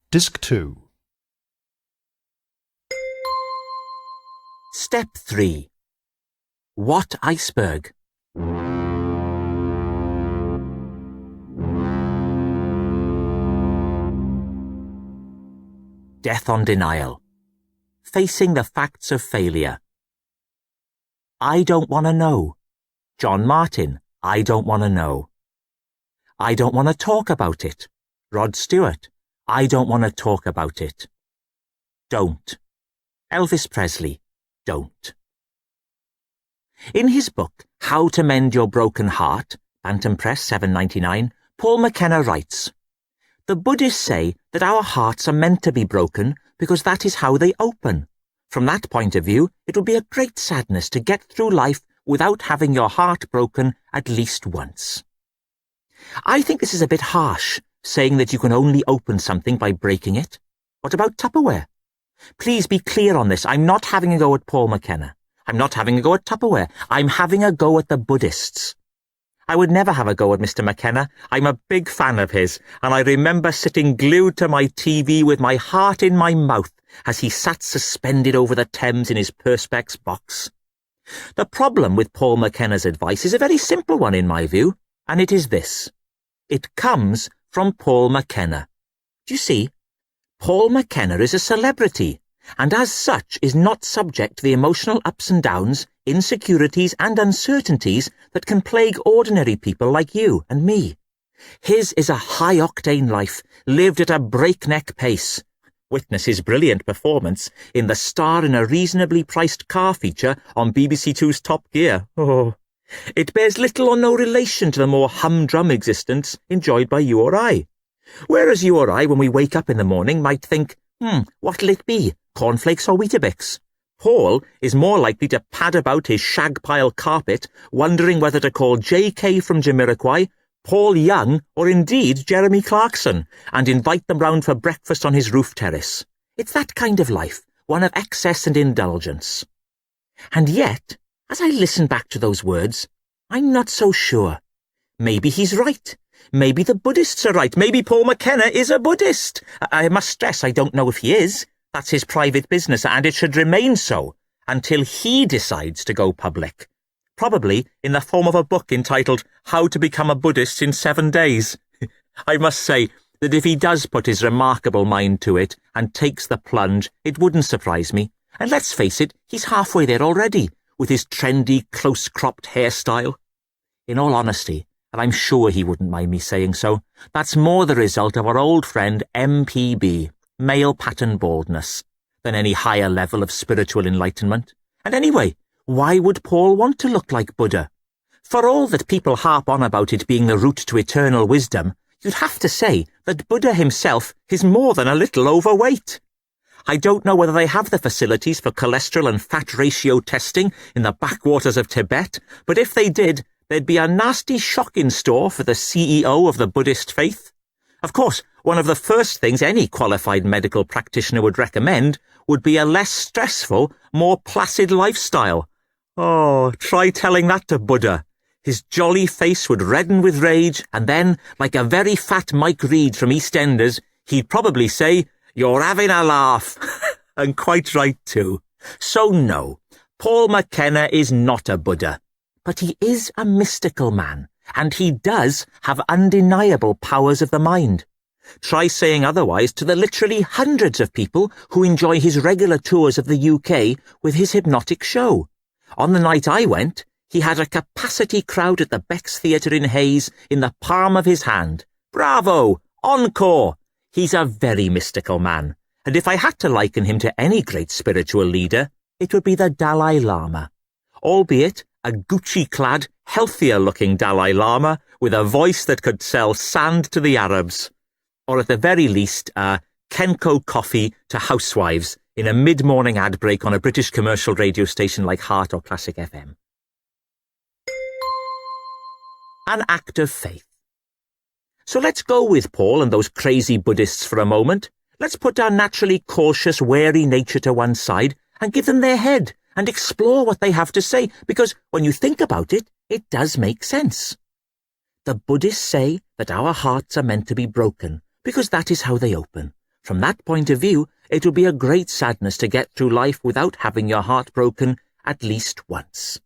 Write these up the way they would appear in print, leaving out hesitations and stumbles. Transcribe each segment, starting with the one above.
Disc 2. Step 3. What iceberg? Death on denial. Facing the facts of failure. I don't want to know. John Martin, I don't want to know. I don't want to talk about it. Rod Stewart, I don't want to talk about it. Don't. Elvis Presley, don't. In his book, How to Mend Your Broken Heart, Bantam Press, $7.99, Paul McKenna writes, "The Buddhists say that our hearts are meant to be broken because that is how they open. From that point of view, it would be a great sadness to get through life without having your heart broken at least once." I think this is a bit harsh, saying that you can only open something by breaking it. What about Tupperware? Please be clear on this. I'm not having a go at Paul McKenna. I'm not having a go at Tupperware. I'm having a go at the Buddhists. I would never have a go at Mr. McKenna. I'm a big fan of his, and I remember sitting glued to my TV with my heart in my mouth as he sat suspended over the Thames in his Perspex box. The problem with Paul McKenna's advice is a very simple one in my view, and it is this. It comes from Paul McKenna. Do you see? Paul McKenna is a celebrity, and as such is not subject to the emotional ups and downs, insecurities and uncertainties that can plague ordinary people like you and me. His is a high-octane life, lived at a breakneck pace. Witness his brilliant performance in the star in a reasonably priced car feature on BBC Two's Top Gear. Oh, it bears little or no relation to the more humdrum existence enjoyed by you or I. Whereas you or I, when we wake up in the morning, might think, what'll it be, cornflakes or Weetabix? Paul is more likely to pad about his shag pile carpet, wondering whether to call J.K. from Jamiroquai, Paul Young, or indeed Jeremy Clarkson, and invite them round for breakfast on his roof terrace. It's that kind of life, one of excess and indulgence. And yet, as I listen back to those words, I'm not so sure. Maybe he's right. Maybe the Buddhists are right. Maybe Paul McKenna is a Buddhist. I must stress I don't know if he is. That's his private business, and it should remain so until he decides to go public. Probably in the form of a book entitled How to Become a Buddhist in 7 Days. I must say that if he does put his remarkable mind to it and takes the plunge, it wouldn't surprise me. And let's face it, he's halfway there already, with his trendy, close-cropped hairstyle. In all honesty, and I'm sure he wouldn't mind me saying so, that's more the result of our old friend MPB, male pattern baldness, than any higher level of spiritual enlightenment. And anyway, why would Paul want to look like Buddha? For all that people harp on about it being the route to eternal wisdom, you'd have to say that Buddha himself is more than a little overweight. I don't know whether they have the facilities for cholesterol and fat ratio testing in the backwaters of Tibet, but if they did, there'd be a nasty shock in store for the CEO of the Buddhist faith. Of course, one of the first things any qualified medical practitioner would recommend would be a less stressful, more placid lifestyle. Oh, try telling that to Buddha. His jolly face would redden with rage, and then, like a very fat Mike Reed from EastEnders, he'd probably say, "You're having a laugh." And quite right too. So no, Paul McKenna is not a Buddha. But he is a mystical man, and he does have undeniable powers of the mind. Try saying otherwise to the literally hundreds of people who enjoy his regular tours of the UK with his hypnotic show. On the night I went, he had a capacity crowd at the Beck's Theatre in Hayes in the palm of his hand. Bravo! Encore! He's a very mystical man, and if I had to liken him to any great spiritual leader, it would be the Dalai Lama. Albeit a Gucci-clad, healthier-looking Dalai Lama with a voice that could sell sand to the Arabs. Or at the very least, Kenko coffee to housewives in a mid-morning ad break on a British commercial radio station like Heart or Classic FM. An act of faith. So let's go with Paul and those crazy Buddhists for a moment. Let's put our naturally cautious, wary nature to one side and give them their head and explore what they have to say, because when you think about it, it does make sense. The Buddhists say that our hearts are meant to be broken, because that is how they open. From that point of view, it would be a great sadness to get through life without having your heart broken at least once.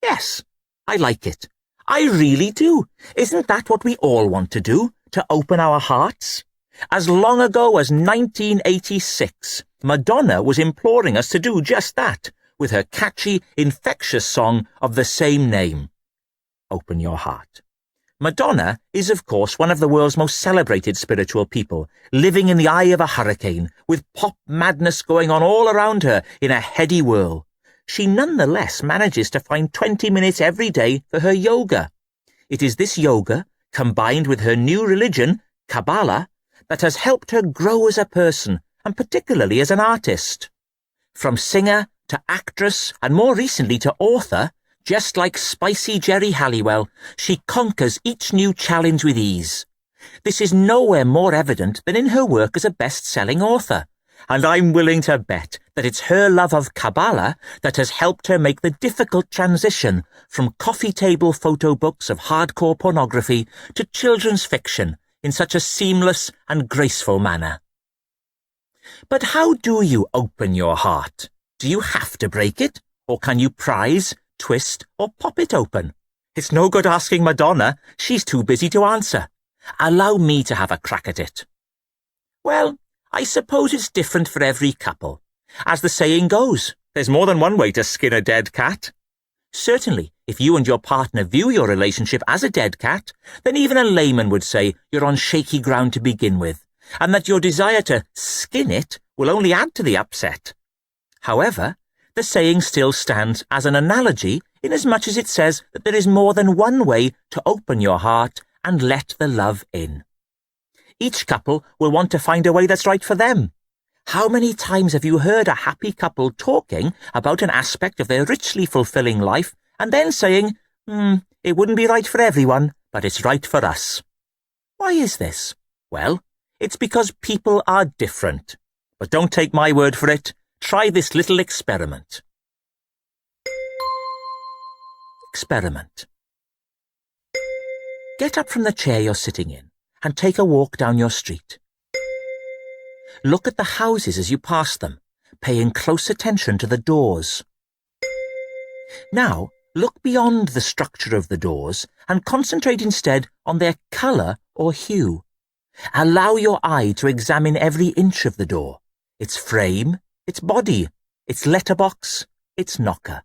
Yes, I like it. I really do. Isn't that what we all want to do? To open our hearts? As long ago as 1986, Madonna was imploring us to do just that, with her catchy, infectious song of the same name. Open your heart. Madonna is, of course, one of the world's most celebrated spiritual people, living in the eye of a hurricane, with pop madness going on all around her in a heady whirl. She nonetheless manages to find 20 minutes every day for her yoga. It is this yoga, combined with her new religion, Kabbalah, that has helped her grow as a person, and particularly as an artist. From singer to actress, and more recently to author, just like spicy Jerry Halliwell, she conquers each new challenge with ease. This is nowhere more evident than in her work as a best-selling author, and I'm willing to bet that it's her love of Kabbalah that has helped her make the difficult transition from coffee table photo books of hardcore pornography to children's fiction in such a seamless and graceful manner. But how do you open your heart? Do you have to break it, or can you prise, twist, or pop it open? It's no good asking Madonna. She's too busy to answer. Allow me to have a crack at it. Well, I suppose it's different for every couple. As the saying goes, there's more than one way to skin a dead cat. Certainly, if you and your partner view your relationship as a dead cat, then even a layman would say you're on shaky ground to begin with, and that your desire to skin it will only add to the upset. However, the saying still stands as an analogy inasmuch as it says that there is more than one way to open your heart and let the love in. Each couple will want to find a way that's right for them. How many times have you heard a happy couple talking about an aspect of their richly fulfilling life and then saying, it wouldn't be right for everyone, but it's right for us? Why is this? Well, it's because people are different. But don't take my word for it. Try this little experiment. Experiment. Get up from the chair you're sitting in and take a walk down your street. Look at the houses as you pass them, paying close attention to the doors. Now, look beyond the structure of the doors and concentrate instead on their colour or hue. Allow your eye to examine every inch of the door, its frame, its body, its letterbox, its knocker.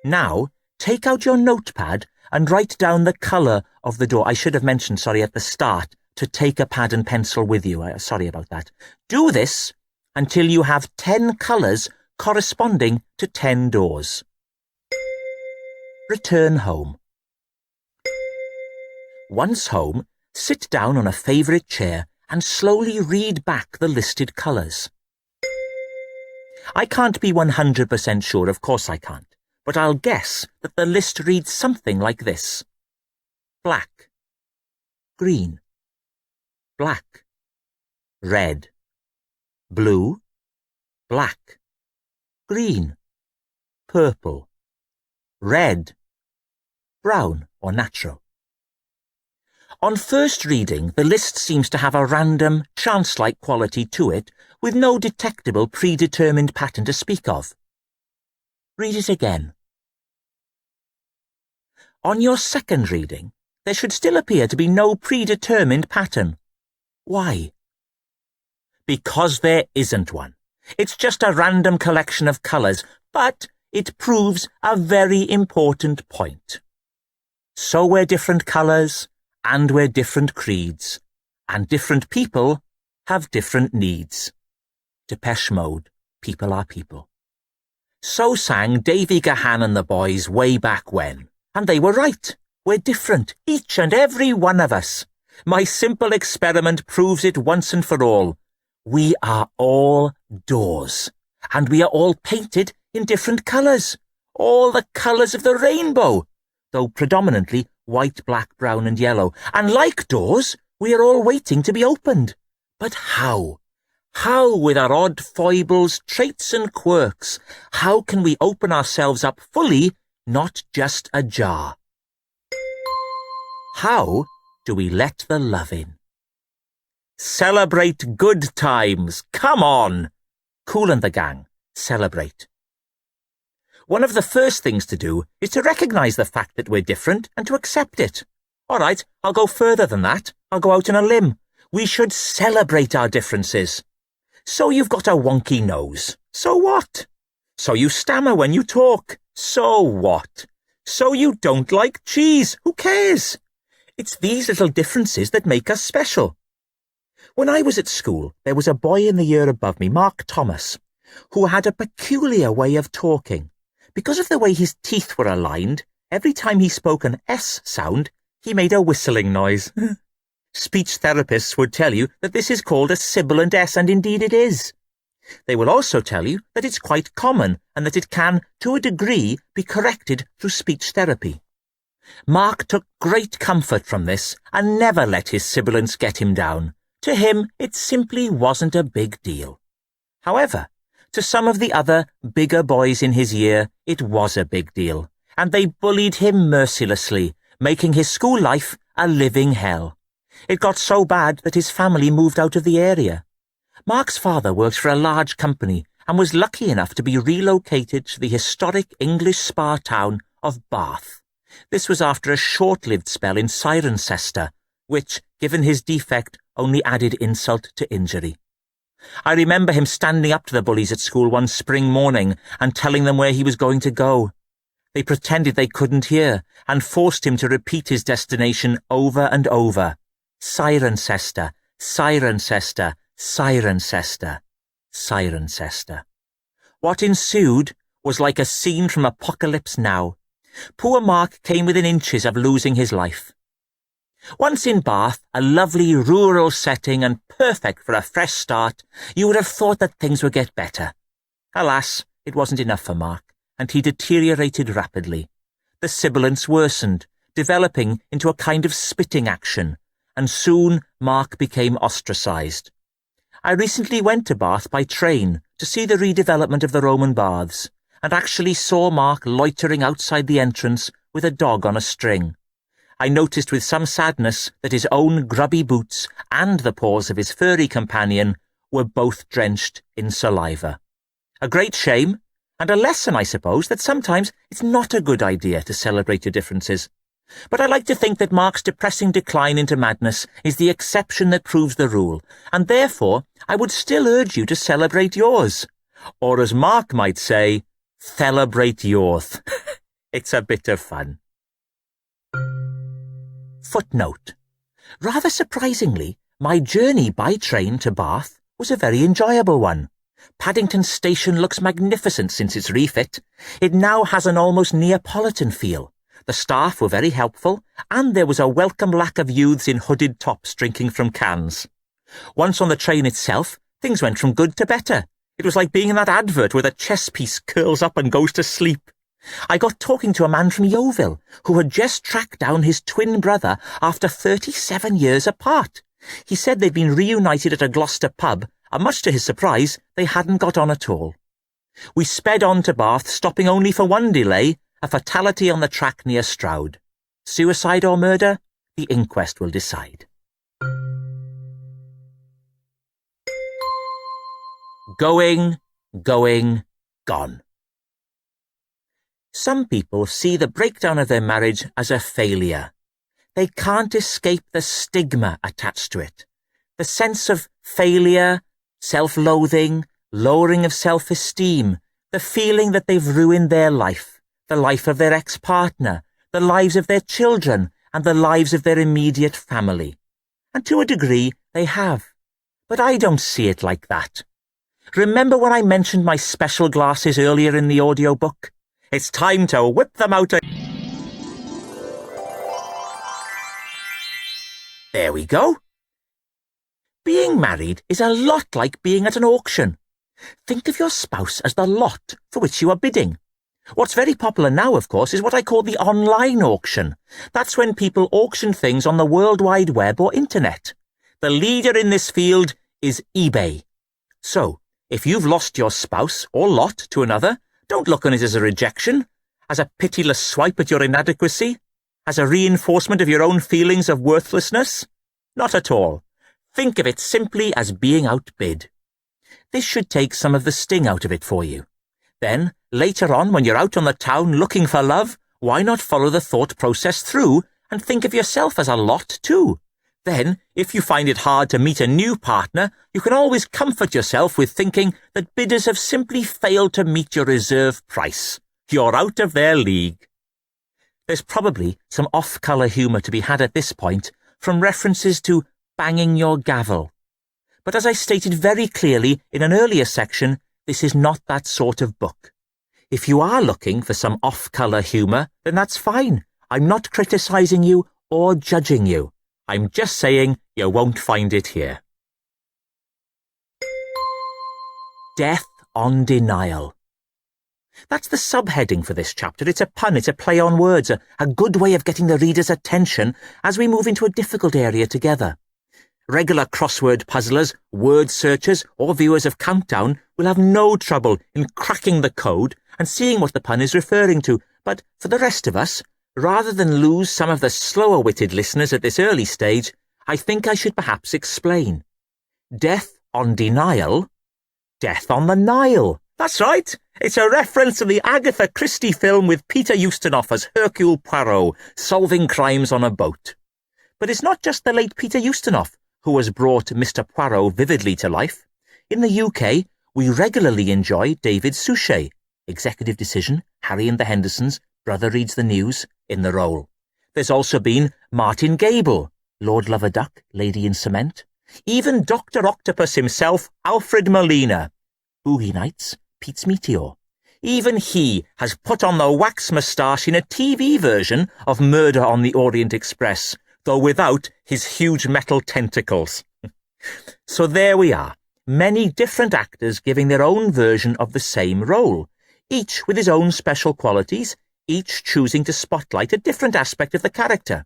Now, take out your notepad and write down the colour of the door. I should have mentioned, at the start, to take a pad and pencil with you. Sorry about that. Do this until you have 10 colours corresponding to 10 doors. Return home. Once home, sit down on a favourite chair and slowly read back the listed colours. I can't be 100% sure, of course I can't, but I'll guess that the list reads something like this. Black, green, black, red, blue, black, green, purple, red, brown or natural. On first reading, the list seems to have a random, chance-like quality to it, with no detectable predetermined pattern to speak of. Read it again. On your second reading, there should still appear to be no predetermined pattern. Why? Because there isn't one. It's just a random collection of colours, but it proves a very important point. So we're different colours, and we're different creeds, and different people have different needs. Depeche Mode, people are people. So sang Davy Gahan and the boys way back when, and they were right. We're different, each and every one of us. My simple experiment proves it once and for all. We are all doors, and we are all painted in different colours, all the colours of the rainbow, though predominantly white, black, brown and yellow. And like doors, we are all waiting to be opened. But how? How, with our odd foibles, traits and quirks, how can we open ourselves up fully, not just ajar? How do we let the love in? Celebrate good times. Come on. Kool and the gang. Celebrate. One of the first things to do is to recognise the fact that we're different and to accept it. All right, I'll go further than that. I'll go out on a limb. We should celebrate our differences. So you've got a wonky nose. So what? So you stammer when you talk. So what? So you don't like cheese. Who cares? It's these little differences that make us special. When I was at school, there was a boy in the year above me, Mark Thomas, who had a peculiar way of talking. Because of the way his teeth were aligned, every time he spoke an S sound, he made a whistling noise. Speech therapists would tell you that this is called a sibilant S, and indeed it is. They will also tell you that it's quite common and that it can, to a degree, be corrected through speech therapy. Mark took great comfort from this and never let his sibilants get him down. To him, it simply wasn't a big deal. However, to some of the other, bigger boys in his year, it was a big deal, and they bullied him mercilessly, making his school life a living hell. It got so bad that his family moved out of the area. Mark's father worked for a large company and was lucky enough to be relocated to the historic English spa town of Bath. This was after a short-lived spell in Cirencester, which, given his defect, only added insult to injury. I remember him standing up to the bullies at school one spring morning and telling them where he was going to go. They pretended they couldn't hear and forced him to repeat his destination over and over. Cirencester, Cirencester, Cirencester, Cirencester. What ensued was like a scene from Apocalypse Now. Poor Mark came within inches of losing his life. Once in Bath, a lovely rural setting and perfect for a fresh start, you would have thought that things would get better. Alas, it wasn't enough for Mark, and he deteriorated rapidly. The sibilants worsened, developing into a kind of spitting action, and soon Mark became ostracised. I recently went to Bath by train to see the redevelopment of the Roman baths, and actually saw Mark loitering outside the entrance with a dog on a string. I noticed with some sadness that his own grubby boots and the paws of his furry companion were both drenched in saliva. A great shame, and a lesson, I suppose, that sometimes it's not a good idea to celebrate your differences. But I like to think that Mark's depressing decline into madness is the exception that proves the rule, and therefore I would still urge you to celebrate yours. Or as Mark might say, celebrate yours. It's a bit of fun. Footnote. Rather surprisingly, my journey by train to Bath was a very enjoyable one. Paddington Station looks magnificent since its refit. It now has an almost Neapolitan feel. The staff were very helpful, and there was a welcome lack of youths in hooded tops drinking from cans. Once on the train itself, things went from good to better. It was like being in that advert where the chess piece curls up and goes to sleep. I got talking to a man from Yeovil who had just tracked down his twin brother after 37 years apart. He said they'd been reunited at a Gloucester pub, and much to his surprise, they hadn't got on at all. We sped on to Bath, stopping only for one delay, a fatality on the track near Stroud. Suicide or murder? The inquest will decide. Going, gone. Some people see the breakdown of their marriage as a failure. They can't escape the stigma attached to it. The sense of failure, self-loathing, lowering of self-esteem, the feeling that they've ruined their life, the life of their ex-partner, the lives of their children, and the lives of their immediate family. And to a degree, they have. But I don't see it like that. Remember when I mentioned my special glasses earlier in the audiobook? It's time to whip them out again. There we go. Being married is a lot like being at an auction. Think of your spouse as the lot for which you are bidding. What's very popular now, of course, is what I call the online auction. That's when people auction things on the World Wide Web or Internet. The leader in this field is eBay. So, if you've lost your spouse or lot to another, don't look on it as a rejection, as a pitiless swipe at your inadequacy, as a reinforcement of your own feelings of worthlessness. Not at all. Think of it simply as being outbid. This should take some of the sting out of it for you. Then, later on, when you're out on the town looking for love, why not follow the thought process through and think of yourself as a lot too? Then, if you find it hard to meet a new partner, you can always comfort yourself with thinking that bidders have simply failed to meet your reserve price. You're out of their league. There's probably some off-colour humour to be had at this point from references to banging your gavel. But as I stated very clearly in an earlier section, this is not that sort of book. If you are looking for some off-colour humour, then that's fine. I'm not criticising you or judging you. I'm just saying you won't find it here. Death on Denial. That's the subheading for this chapter. It's a pun, it's a play on words, a good way of getting the reader's attention as we move into a difficult area together. Regular crossword puzzlers, word searchers, or viewers of Countdown will have no trouble in cracking the code and seeing what the pun is referring to, but for the rest of us, rather than lose some of the slower-witted listeners at this early stage, I think I should perhaps explain. Death on Denial? Death on the Nile. That's right. It's a reference to the Agatha Christie film with Peter Ustinov as Hercule Poirot solving crimes on a boat. But it's not just the late Peter Ustinov who has brought Mr. Poirot vividly to life. In the UK, we regularly enjoy David Suchet, Executive Decision, Harry and the Hendersons, Brother Reads the News, in the role. There's also been Martin Gable, Lord Loverduck, Lady in Cement. Even Dr. Octopus himself, Alfred Molina, Boogie Nights, Pete's Meteor. Even he has put on the wax moustache in a TV version of Murder on the Orient Express, though without his huge metal tentacles. So there we are, many different actors giving their own version of the same role, each with his own special qualities, each choosing to spotlight a different aspect of the character.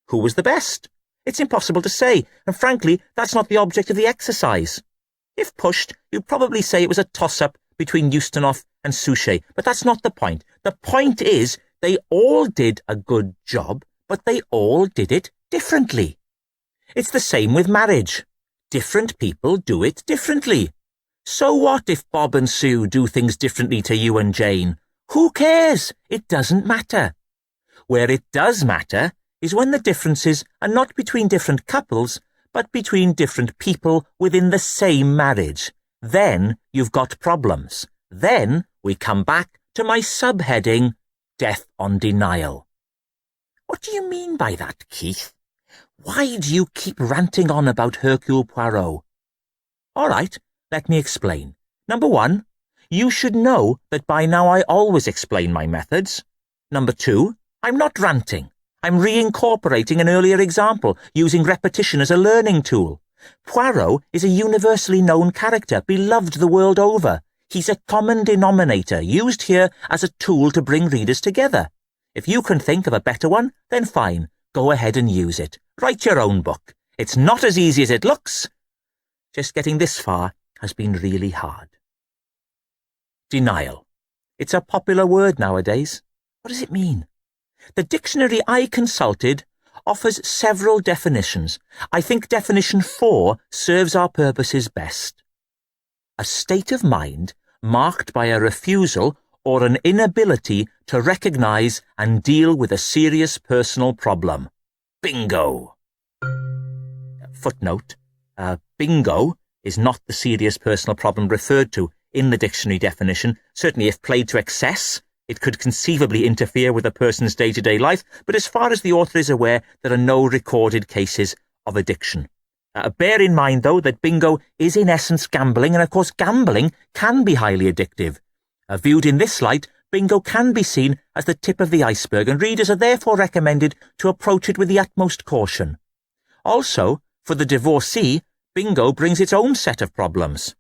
Who was the best? It's impossible to say, and frankly, that's not the object of the exercise. If pushed, you'd probably say it was a toss-up between Ustinov and Suchet, but that's not the point. The point is, they all did a good job, but they all did it differently. It's the same with marriage. Different people do it differently. So what if Bob and Sue do things differently to you and Jane? Who cares? It doesn't matter. Where it does matter is when the differences are not between different couples, but between different people within the same marriage. Then you've got problems. Then we come back to my subheading, Death on Denial. What do you mean by that, Keith? Why do you keep ranting on about Hercule Poirot? All right, let me explain. Number one, you should know that by now I always explain my methods. Number two, I'm not ranting. I'm reincorporating an earlier example, using repetition as a learning tool. Poirot is a universally known character, beloved the world over. He's a common denominator, used here as a tool to bring readers together. If you can think of a better one, then fine, go ahead and use it. Write your own book. It's not as easy as it looks. Just getting this far has been really hard. Denial. It's a popular word nowadays. What does it mean? The dictionary I consulted offers several definitions. I think definition 4 serves our purposes best. A state of mind marked by a refusal or an inability to recognise and deal with a serious personal problem. Bingo! Footnote. Bingo is not the serious personal problem referred to in the dictionary definition. Certainly if played to excess, it could conceivably interfere with a person's day-to-day life, but as far as the author is aware, there are no recorded cases of addiction. Bear in mind, though, that bingo is in essence gambling, and of course gambling can be highly addictive. Viewed in this light, bingo can be seen as the tip of the iceberg, and readers are therefore recommended to approach it with the utmost caution. Also, for the divorcee, bingo brings its own set of problems.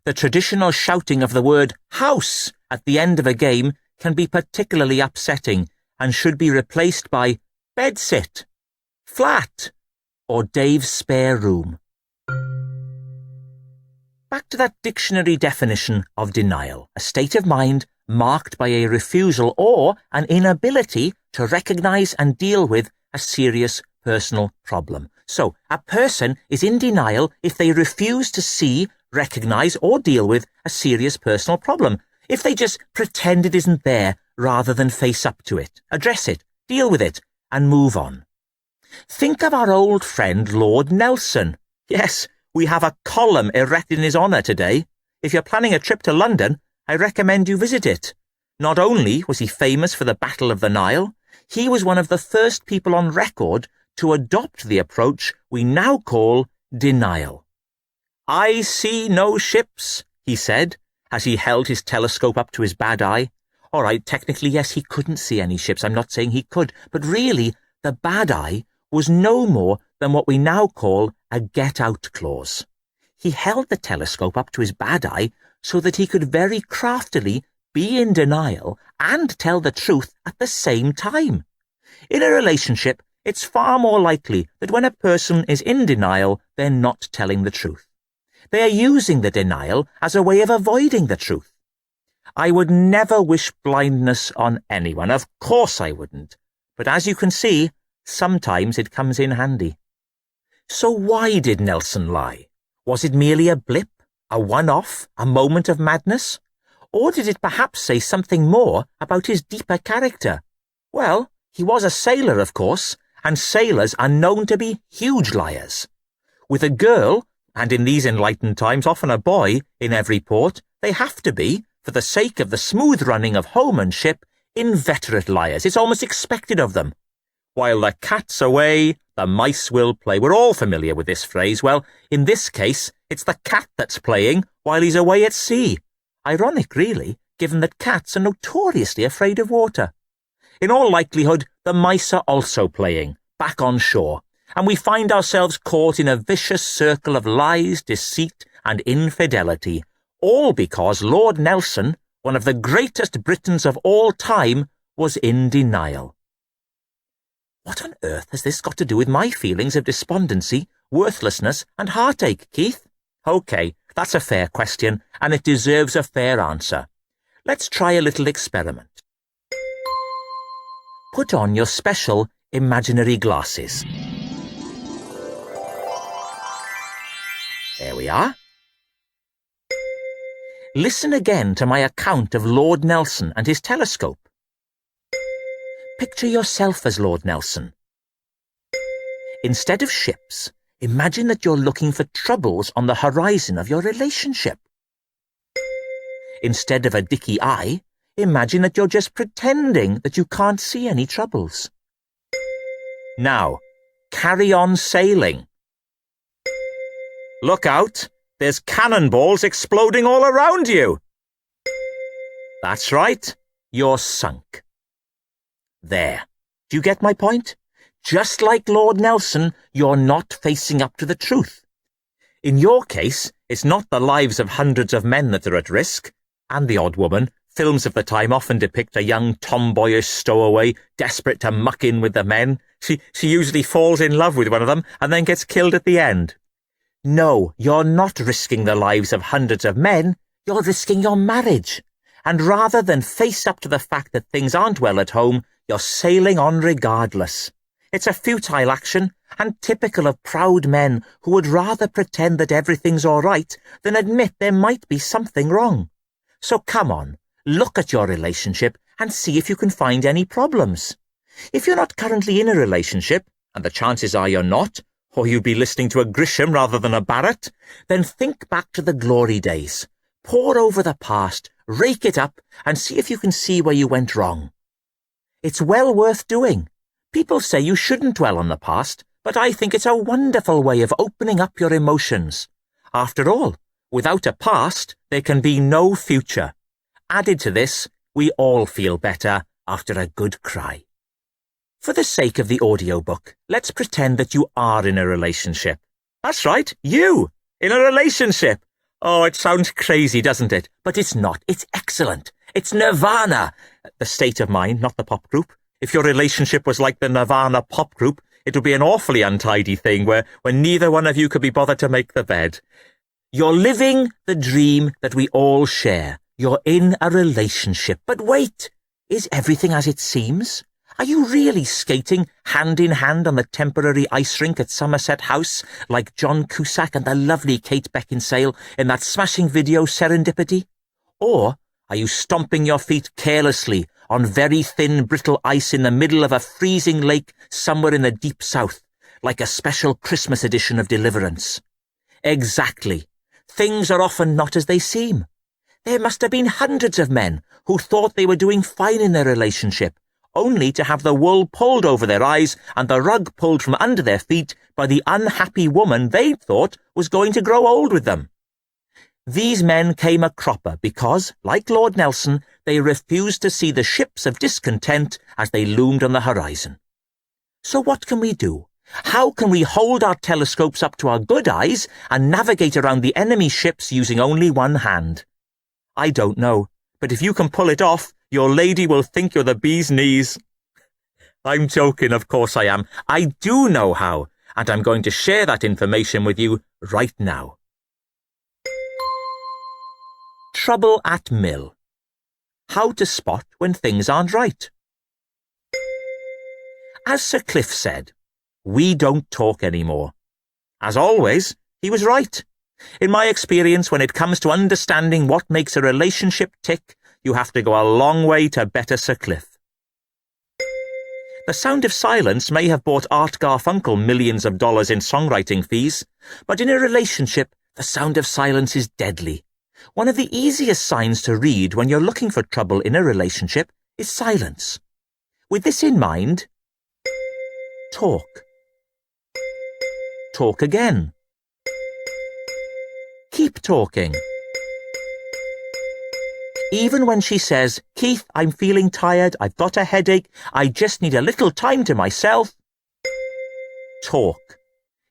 The traditional shouting of the word house at the end of a game can be particularly upsetting and should be replaced by bedsit, flat, or Dave's spare room. Back to that dictionary definition of denial, a state of mind marked by a refusal or an inability to recognise and deal with a serious personal problem. So, a person is in denial if they refuse to see, recognise or deal with a serious personal problem. If they just pretend it isn't there rather than face up to it, address it, deal with it, and move on. Think of our old friend Lord Nelson. Yes, we have a column erected in his honour today. If you're planning a trip to London, I recommend you visit it. Not only was he famous for the Battle of the Nile, he was one of the first people on record to adopt the approach we now call denial. "I see no ships," he said, as he held his telescope up to his bad eye. All right, technically, yes, he couldn't see any ships. I'm not saying he could, but really, the bad eye was no more than what we now call a get-out clause. He held the telescope up to his bad eye so that he could very craftily be in denial and tell the truth at the same time. In a relationship, it's far more likely that when a person is in denial, they're not telling the truth. They are using the denial as a way of avoiding the truth. I would never wish blindness on anyone. Of course I wouldn't. But as you can see, sometimes it comes in handy. So why did Nelson lie? Was it merely a blip, a one-off, a moment of madness? Or did it perhaps say something more about his deeper character? Well, he was a sailor, of course, and sailors are known to be huge liars. With a girl, and in these enlightened times often a boy, in every port, they have to be, for the sake of the smooth running of home and ship, inveterate liars. It's almost expected of them. While the cat's away, the mice will play. We're all familiar with this phrase. Well, in this case, it's the cat that's playing while he's away at sea. Ironic, really, given that cats are notoriously afraid of water. In all likelihood, the mice are also playing, back on shore, and we find ourselves caught in a vicious circle of lies, deceit, and infidelity, all because Lord Nelson, one of the greatest Britons of all time, was in denial. What on earth has this got to do with my feelings of despondency, worthlessness, and heartache, Keith? OK, that's a fair question, and it deserves a fair answer. Let's try a little experiment. Put on your special imaginary glasses. There we are. Listen again to my account of Lord Nelson and his telescope. Picture yourself as Lord Nelson. Instead of ships, imagine that you're looking for troubles on the horizon of your relationship. Instead of a dicky eye, imagine that you're just pretending that you can't see any troubles. Now, carry on sailing. Look out, there's cannonballs exploding all around you. That's right, you're sunk. There. Do you get my point? Just like Lord Nelson, you're not facing up to the truth. In your case, it's not the lives of hundreds of men that are at risk, and the odd woman. Films of the time often depict a young tomboyish stowaway desperate to muck in with the men. She usually falls in love with one of them and then gets killed at the end. No, you're not risking the lives of hundreds of men, you're risking your marriage. And rather than face up to the fact that things aren't well at home, you're sailing on regardless. It's a futile action, and typical of proud men who would rather pretend that everything's all right than admit there might be something wrong. So come on, look at your relationship and see if you can find any problems. If you're not currently in a relationship, and the chances are you're not, or you'd be listening to a Grisham rather than a Barrett, then think back to the glory days. Pore over the past, rake it up, and see if you can see where you went wrong. It's well worth doing. People say you shouldn't dwell on the past, but I think it's a wonderful way of opening up your emotions. After all, without a past, there can be no future. Added to this, we all feel better after a good cry. For the sake of the audiobook, let's pretend that you are in a relationship. That's right, you, in a relationship. Oh, it sounds crazy, doesn't it? But it's not. It's excellent. It's Nirvana. The state of mind, not the pop group. If your relationship was like the Nirvana pop group, it would be an awfully untidy thing where neither one of you could be bothered to make the bed. You're living the dream that we all share. You're in a relationship. But wait, is everything as it seems? Are you really skating hand in hand on the temporary ice rink at Somerset House like John Cusack and the lovely Kate Beckinsale in that smashing video Serendipity? Or are you stomping your feet carelessly on very thin, brittle ice in the middle of a freezing lake somewhere in the deep south, like a special Christmas edition of Deliverance? Exactly. Things are often not as they seem. There must have been hundreds of men who thought they were doing fine in their relationship, only to have the wool pulled over their eyes and the rug pulled from under their feet by the unhappy woman they thought was going to grow old with them. These men came a cropper because, like Lord Nelson, they refused to see the ships of discontent as they loomed on the horizon. So what can we do? How can we hold our telescopes up to our good eyes and navigate around the enemy ships using only one hand? I don't know, but if you can pull it off, your lady will think you're the bee's knees. I'm joking, of course I am. I do know how, and I'm going to share that information with you right now. Trouble at mill. How to spot when things aren't right. As Sir Cliff said, we don't talk anymore. As always, he was right. In my experience, when it comes to understanding what makes a relationship tick, you have to go a long way to better Sir Cliff. The Sound of Silence may have bought Art Garfunkel millions of dollars in songwriting fees, but in a relationship, The Sound of Silence is deadly. One of the easiest signs to read when you're looking for trouble in a relationship is silence. With this in mind, talk. Talk again. Keep talking. Even when she says, "Keith, I'm feeling tired, I've got a headache, I just need a little time to myself," talk.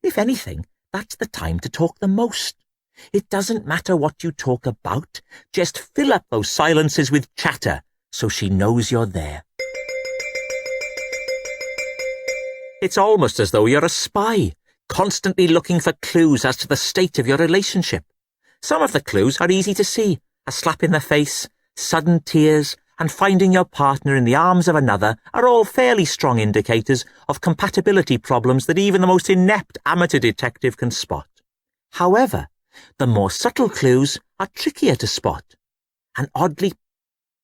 If anything, that's the time to talk the most. It doesn't matter what you talk about, just fill up those silences with chatter so she knows you're there. It's almost as though you're a spy, constantly looking for clues as to the state of your relationship. Some of the clues are easy to see: a slap in the face, sudden tears, and finding your partner in the arms of another are all fairly strong indicators of compatibility problems that even the most inept amateur detective can spot. However, the more subtle clues are trickier to spot. An oddly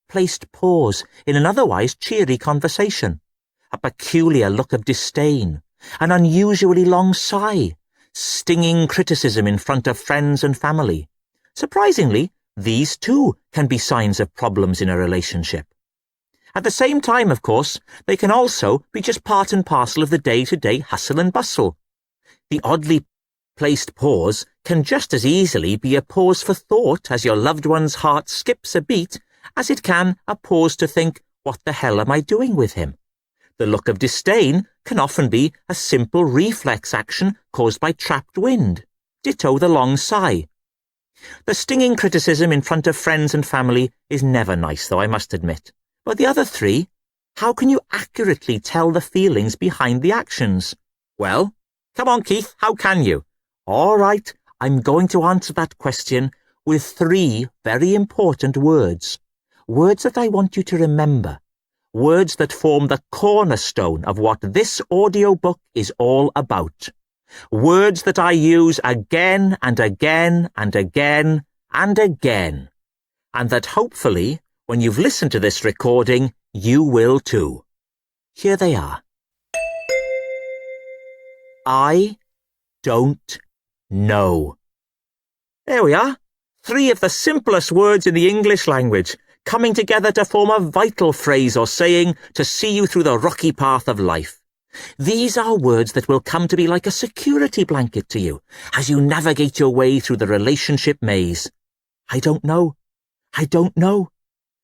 placed pause in an otherwise cheery conversation, a peculiar look of disdain, an unusually long sigh, stinging criticism in front of friends and family. Surprisingly, these too can be signs of problems in a relationship. At the same time, of course, they can also be just part and parcel of the day-to-day hustle and bustle. The oddly placed pause can just as easily be a pause for thought as your loved one's heart skips a beat as it can a pause to think, "What the hell am I doing with him?" The look of disdain can often be a simple reflex action caused by trapped wind. Ditto the long sigh. The stinging criticism in front of friends and family is never nice, though, I must admit. But the other three, how can you accurately tell the feelings behind the actions? Well, come on, Keith, how can you? All right, I'm going to answer that question with 3 very important words. Words that I want you to remember. Words that form the cornerstone of what this audiobook is all about. Words that I use again and again and again and again. And that hopefully, when you've listened to this recording, you will too. Here they are. I don't know. There we are. 3 of the simplest words in the English language, coming together to form a vital phrase or saying to see you through the rocky path of life. These are words that will come to be like a security blanket to you as you navigate your way through the relationship maze. I don't know. I don't know.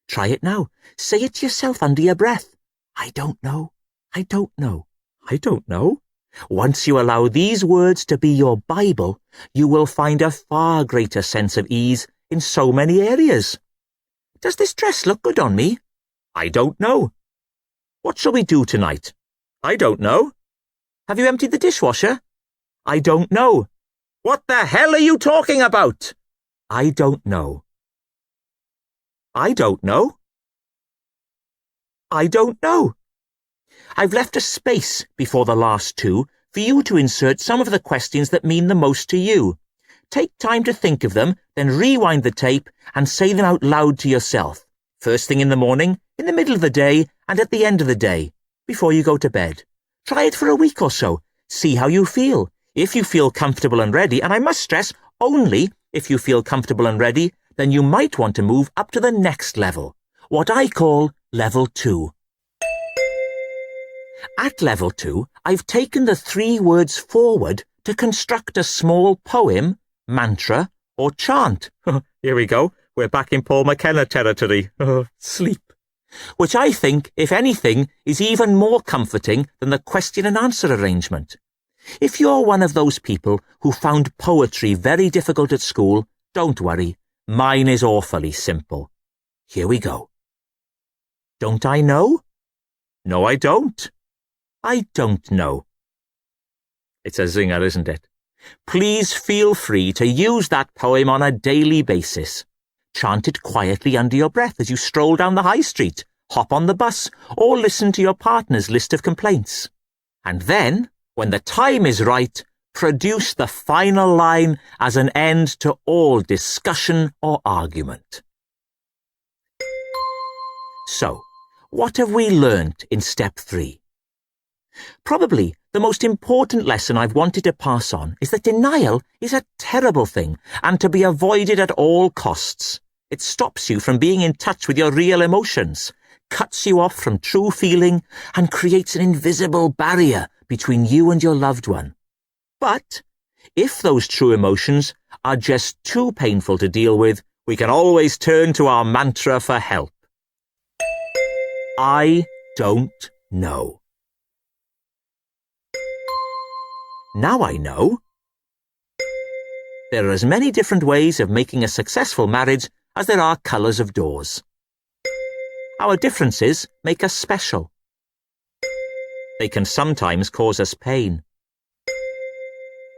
Try it now. Say it to yourself under your breath. I don't know. I don't know. I don't know. Once you allow these words to be your Bible, you will find a far greater sense of ease in so many areas. Does this dress look good on me? I don't know. What shall we do tonight? I don't know. Have you emptied the dishwasher? I don't know. What the hell are you talking about? I don't know. I don't know. I don't know. I've left a space before the last two for you to insert some of the questions that mean the most to you. Take time to think of them, then rewind the tape and say them out loud to yourself. First thing in the morning, in the middle of the day, and at the end of the day, before you go to bed. Try it for a week or so. See how you feel. If you feel comfortable and ready, and I must stress, only if you feel comfortable and ready, then you might want to move up to the next level, what I call level 2. At level 2, I've taken the 3 words forward to construct a small poem, mantra, or chant. Here we go. We're back in Paul McKenna territory. Sleep. Which I think, if anything, is even more comforting than the question and answer arrangement. If you're one of those people who found poetry very difficult at school, don't worry. Mine is awfully simple. Here we go. Don't I know? No, I don't. I don't know. It's a zinger, isn't it? Please feel free to use that poem on a daily basis. Chant it quietly under your breath as you stroll down the high street, hop on the bus, or listen to your partner's list of complaints. And then, when the time is right, produce the final line as an end to all discussion or argument. So, what have we learnt in step 3? Probably the most important lesson I've wanted to pass on is that denial is a terrible thing and to be avoided at all costs. It stops you from being in touch with your real emotions, cuts you off from true feeling, and creates an invisible barrier between you and your loved one. But if those true emotions are just too painful to deal with, we can always turn to our mantra for help. I don't know. Now I know. There are as many different ways of making a successful marriage as there are colours of doors. Our differences make us special. They can sometimes cause us pain.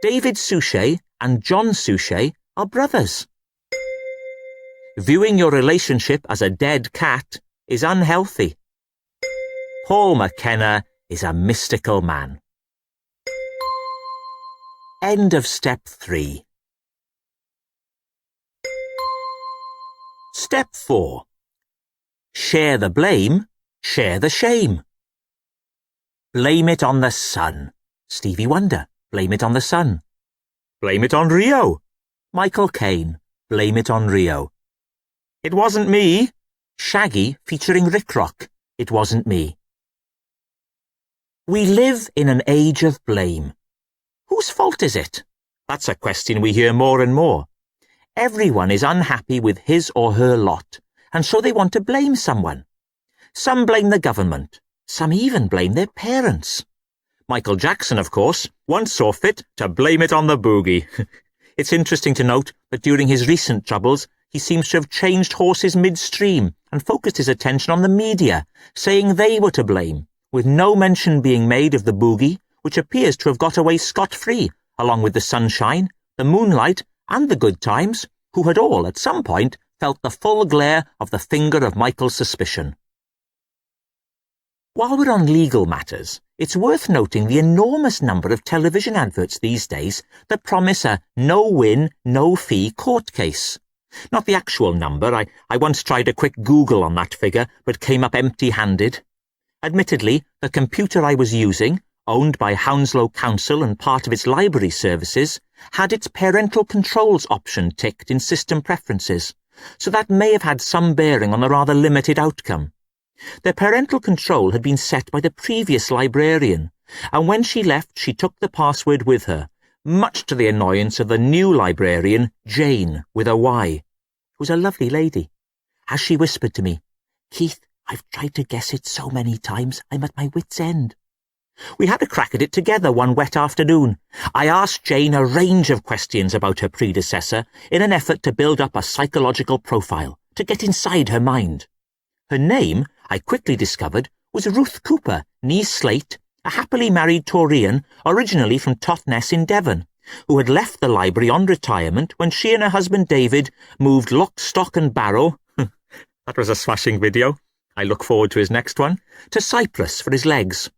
David Suchet and John Suchet are brothers. Viewing your relationship as a dead cat is unhealthy. Paul McKenna is a mystical man. End of step 3. Step 4. Share the blame, share the shame. Blame it on the sun. Stevie Wonder, blame it on the sun. Blame it on Rio. Michael Caine, blame it on Rio. It wasn't me. Shaggy featuring Rick Rock, it wasn't me. We live in an age of blame. Whose fault is it? That's a question we hear more and more. Everyone is unhappy with his or her lot, and so they want to blame someone. Some blame the government. Some even blame their parents. Michael Jackson, of course, once saw fit to blame it on the boogie. It's interesting to note that during his recent troubles, he seems to have changed horses midstream and focused his attention on the media, saying they were to blame, with no mention being made of the boogie, which appears to have got away scot-free, along with the sunshine, the moonlight, and the good times, who had all, at some point, felt the full glare of the finger of Michael's suspicion. While we're on legal matters, it's worth noting the enormous number of television adverts these days that promise a no-win, no-fee court case. Not the actual number. I once tried a quick Google on that figure, but came up empty-handed. Admittedly, the computer I was using, owned by Hounslow Council and part of its library services, had its parental controls option ticked in system preferences, so that may have had some bearing on the rather limited outcome. Their parental control had been set by the previous librarian, and when she left she took the password with her, much to the annoyance of the new librarian, Jane, with a Y. It was a lovely lady. As she whispered to me, "Keith, I've tried to guess it so many times, I'm at my wit's end." We had a crack at it together one wet afternoon. I asked Jane a range of questions about her predecessor in an effort to build up a psychological profile, to get inside her mind. Her name, I quickly discovered, was Ruth Cooper, née Slate, a happily married Taurian originally from Totnes in Devon, who had left the library on retirement when she and her husband David moved lock, stock and barrel that was a smashing video. I look forward to his next one, to Cyprus for his legs,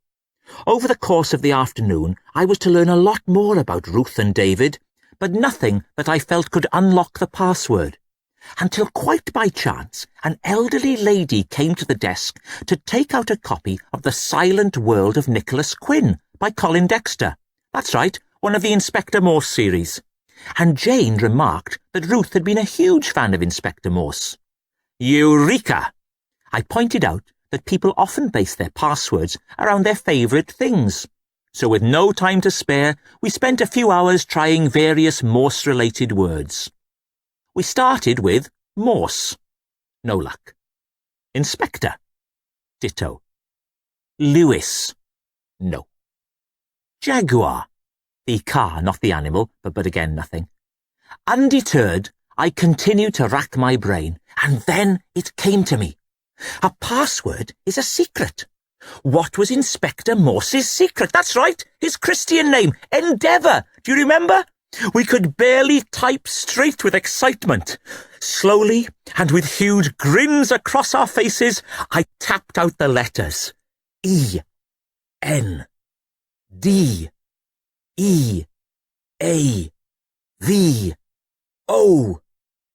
Over the course of the afternoon, I was to learn a lot more about Ruth and David, but nothing that I felt could unlock the password. Until quite by chance, an elderly lady came to the desk to take out a copy of The Silent World of Nicholas Quinn by Colin Dexter. That's right, one of the Inspector Morse series. And Jane remarked that Ruth had been a huge fan of Inspector Morse. Eureka! I pointed out that people often base their passwords around their favourite things. So with no time to spare, we spent a few hours trying various Morse-related words. We started with Morse. No luck. Inspector. Ditto. Lewis. No. Jaguar. The car, not the animal, but again nothing. Undeterred, I continued to rack my brain, and then it came to me. A password is a secret. What was Inspector Morse's secret? That's right, his Christian name, Endeavour. Do you remember? We could barely type straight with excitement. Slowly, and with huge grins across our faces, I tapped out the letters. E, N, D, E, A, V, O,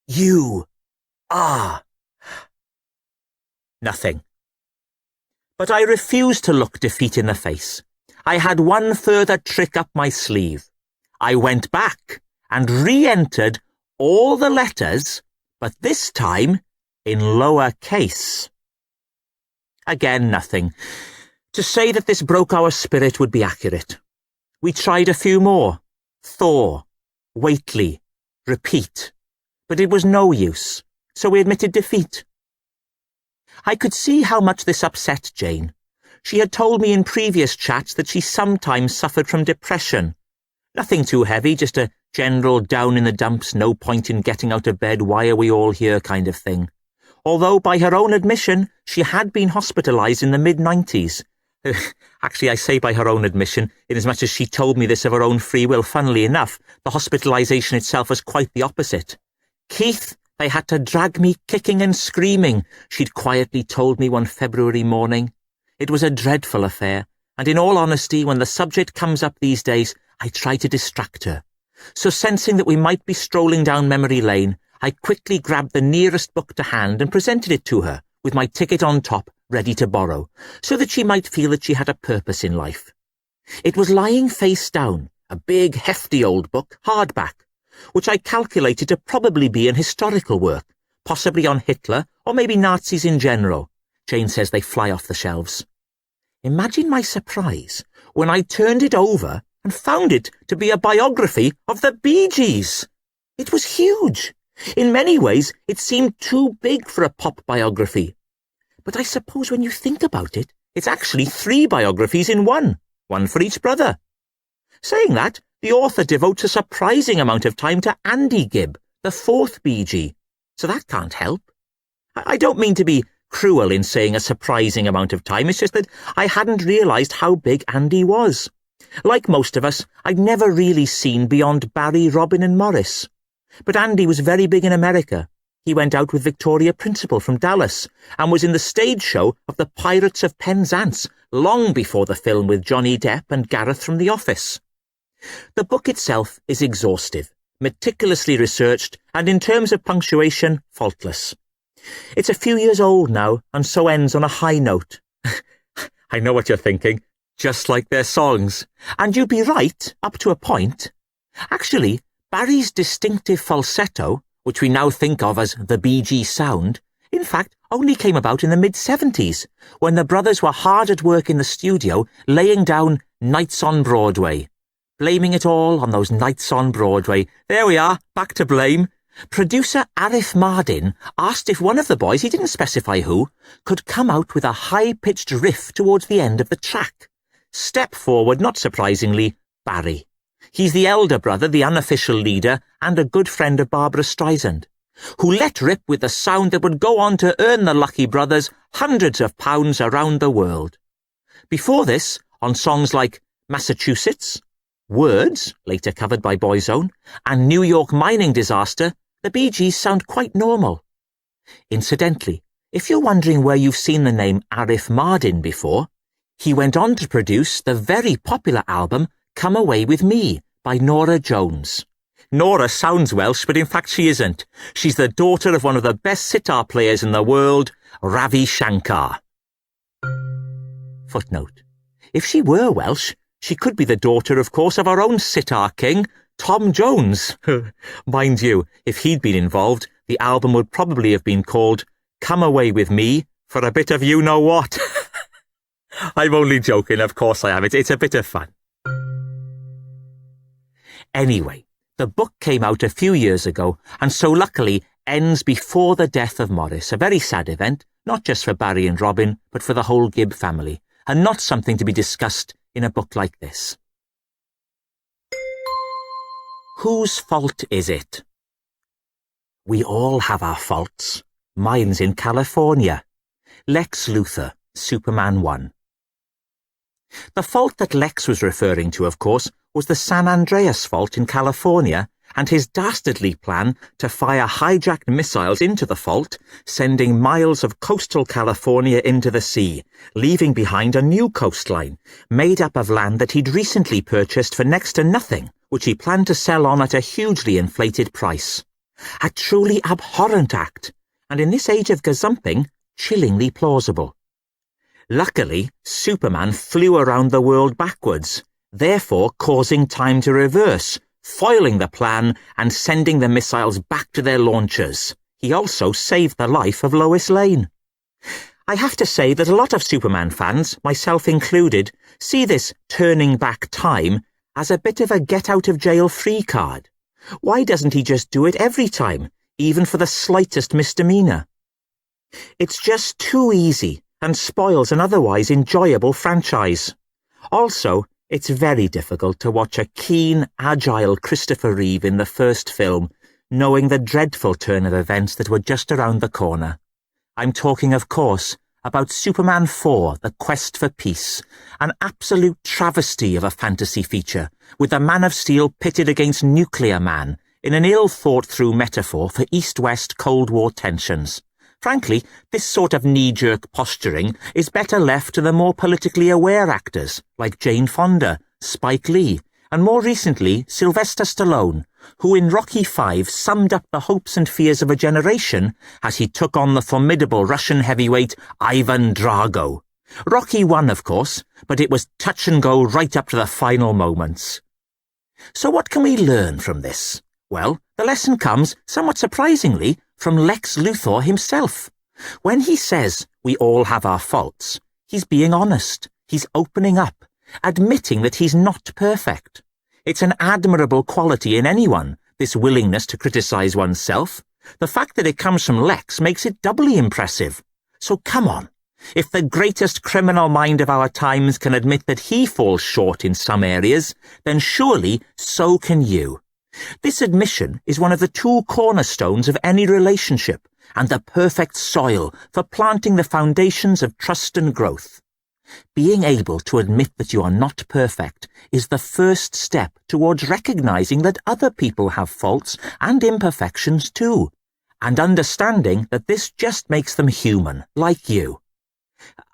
U, R. Nothing. But I refused to look defeat in the face. I had one further trick up my sleeve. I went back and re-entered all the letters, but this time in lower case. Again, nothing. To say that this broke our spirit would be accurate. We tried a few more. Thor, Waitley, repeat. But it was no use, so we admitted defeat. I could see how much this upset Jane. She had told me in previous chats that she sometimes suffered from depression. Nothing too heavy, just a general down in the dumps, no point in getting out of bed, why are we all here kind of thing. Although, by her own admission, she had been hospitalised in the mid-90s. Actually, I say by her own admission, inasmuch as she told me this of her own free will. Funnily enough, the hospitalisation itself was quite the opposite. Keith, they had to drag me kicking and screaming, she'd quietly told me one February morning. It was a dreadful affair, and in all honesty, when the subject comes up these days, I try to distract her. So sensing that we might be strolling down memory lane, I quickly grabbed the nearest book to hand and presented it to her, with my ticket on top, ready to borrow, so that she might feel that she had a purpose in life. It was lying face down, a big, hefty old book, hardback, which I calculated to probably be an historical work, possibly on Hitler, or maybe Nazis in general. Jane says they fly off the shelves. Imagine my surprise when I turned it over and found it to be a biography of the Bee Gees. It was huge. In many ways, it seemed too big for a pop biography. But I suppose when you think about it, it's actually 3 biographies in one for each brother. Saying that, the author devotes a surprising amount of time to Andy Gibb, the 4th Bee Gee, so that can't help. I don't mean to be cruel in saying a surprising amount of time, it's just that I hadn't realised how big Andy was. Like most of us, I'd never really seen beyond Barry, Robin and Morris. But Andy was very big in America. He went out with Victoria Principal from Dallas and was in the stage show of The Pirates of Penzance long before the film with Johnny Depp and Gareth from The Office. The book itself is exhaustive, meticulously researched, and in terms of punctuation, faultless. It's a few years old now, and so ends on a high note. I know what you're thinking. Just like their songs. And you'd be right, up to a point. Actually, Barry's distinctive falsetto, which we now think of as the Bee Gees sound, in fact only came about in the mid-70s, when the brothers were hard at work in the studio laying down Nights on Broadway. Blaming it all on those nights on Broadway. There we are, back to blame. Producer Arif Mardin asked if one of the boys, he didn't specify who, could come out with a high-pitched riff towards the end of the track. Step forward, not surprisingly, Barry. He's the elder brother, the unofficial leader, and a good friend of Barbara Streisand, who let rip with the sound that would go on to earn the Lucky Brothers hundreds of pounds around the world. Before this, on songs like Massachusetts, Words, later covered by Boyzone, and New York Mining Disaster, the Bee Gees sound quite normal. Incidentally, if you're wondering where you've seen the name Arif Mardin before, He went on to produce the very popular album Come Away With Me by Norah Jones. Norah sounds Welsh, but in fact she isn't. She's the daughter of one of the best sitar players in the world, Ravi Shankar. Footnote. If she were Welsh, she could be the daughter, of course, of our own sitar king, Tom Jones. Mind you, if he'd been involved, the album would probably have been called Come Away With Me for a Bit of You-Know-What. I'm only joking, of course I am. It's a bit of fun. Anyway, the book came out a few years ago, and so luckily ends before the death of Morris, a very sad event, not just for Barry and Robin, but for the whole Gibb family, and not something to be discussed in a book like this. Whose fault is it? We all have our faults. Mine's in California. Lex Luthor, Superman 1. The fault that Lex was referring to, of course, was the San Andreas fault in California and his dastardly plan to fire hijacked missiles into the fault, sending miles of coastal California into the sea, leaving behind a new coastline, made up of land that he'd recently purchased for next to nothing, which he planned to sell on at a hugely inflated price. A truly abhorrent act, and in this age of gazumping, chillingly plausible. Luckily, Superman flew around the world backwards, therefore causing time to reverse, foiling the plan and sending the missiles back to their launchers. He also saved the life of Lois Lane. I have to say that a lot of Superman fans, myself included, see this turning back time as a bit of a get-out-of-jail-free card. Why doesn't he just do it every time, even for the slightest misdemeanor? It's just too easy and spoils an otherwise enjoyable franchise. Also, it's very difficult to watch a keen, agile Christopher Reeve in the first film, knowing the dreadful turn of events that were just around the corner. I'm talking, of course, about Superman 4, The Quest for Peace, an absolute travesty of a fantasy feature, with the Man of Steel pitted against Nuclear Man, in an ill-thought-through metaphor for East-West Cold War tensions. Frankly, this sort of knee-jerk posturing is better left to the more politically aware actors, like Jane Fonda, Spike Lee, and more recently, Sylvester Stallone, who in Rocky V summed up the hopes and fears of a generation as he took on the formidable Russian heavyweight Ivan Drago. Rocky won, of course, but it was touch and go right up to the final moments. So what can we learn from this? Well, the lesson comes, somewhat surprisingly, from Lex Luthor himself. When he says we all have our faults, he's being honest, he's opening up, admitting that he's not perfect. It's an admirable quality in anyone, this willingness to criticize oneself. The fact that it comes from Lex makes it doubly impressive. So come on, if the greatest criminal mind of our times can admit that he falls short in some areas, then surely so can you. This admission is one of the two cornerstones of any relationship and the perfect soil for planting the foundations of trust and growth. Being able to admit that you are not perfect is the first step towards recognizing that other people have faults and imperfections too, and understanding that this just makes them human, like you.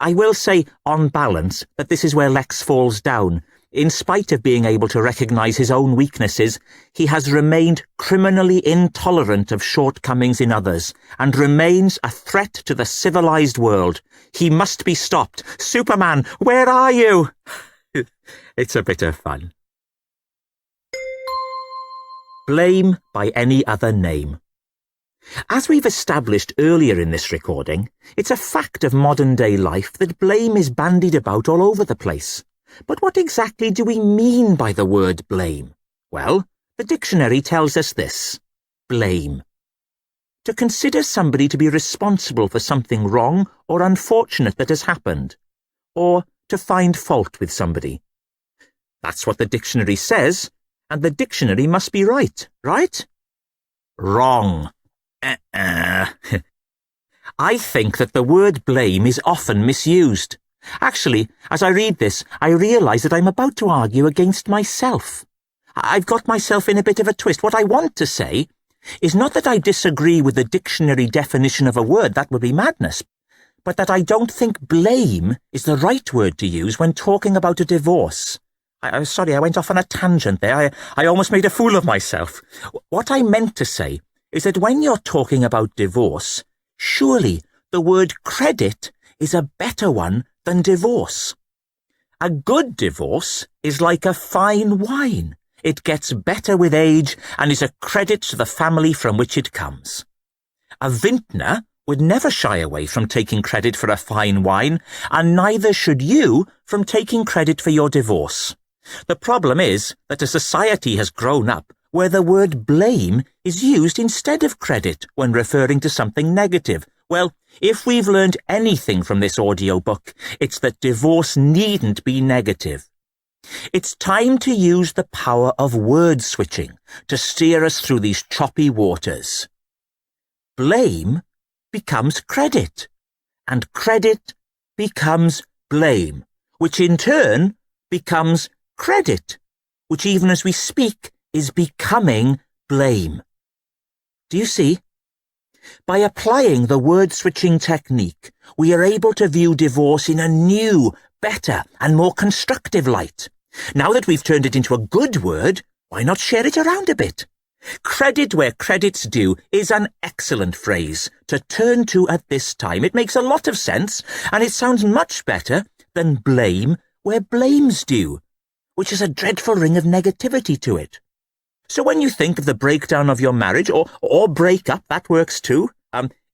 I will say, on balance, that this is where Lex falls down. In spite of being able to recognize his own weaknesses, he has remained criminally intolerant of shortcomings in others and remains a threat to the civilized world. He must be stopped. Superman, where are you? It's a bit of fun. Blame by any other name. As we've established earlier in this recording, it's a fact of modern-day life that blame is bandied about all over the place. But what exactly do we mean by the word blame? Well, the dictionary tells us this. Blame. To consider somebody to be responsible for something wrong or unfortunate that has happened. Or to find fault with somebody. That's what the dictionary says, and the dictionary must be right, right? Wrong. I think that the word blame is often misused. Actually, as I read this, I realise that I'm about to argue against myself. I've got myself in a bit of a twist. What I want to say is not that I disagree with the dictionary definition of a word, that would be madness, but that I don't think blame is the right word to use when talking about a divorce. Sorry, I went off on a tangent there. I almost made a fool of myself. What I meant to say is that when you're talking about divorce, surely the word credit is a better one than divorce. A good divorce is like a fine wine. It gets better with age and is a credit to the family from which it comes. A vintner would never shy away from taking credit for a fine wine, and neither should you from taking credit for your divorce. The problem is that a society has grown up where the word blame is used instead of credit when referring to something negative. Well, if we've learned anything from this audiobook, it's that divorce needn't be negative. It's time to use the power of word switching to steer us through these choppy waters. Blame becomes credit, and credit becomes blame, which in turn becomes credit, which even as we speak is becoming blame. Do you see? By applying the word-switching technique, we are able to view divorce in a new, better and more constructive light. Now that we've turned it into a good word, why not share it around a bit? Credit where credit's due is an excellent phrase to turn to at this time. It makes a lot of sense, and it sounds much better than blame where blame's due, which has a dreadful ring of negativity to it. So when you think of the breakdown of your marriage, or breakup, that works too.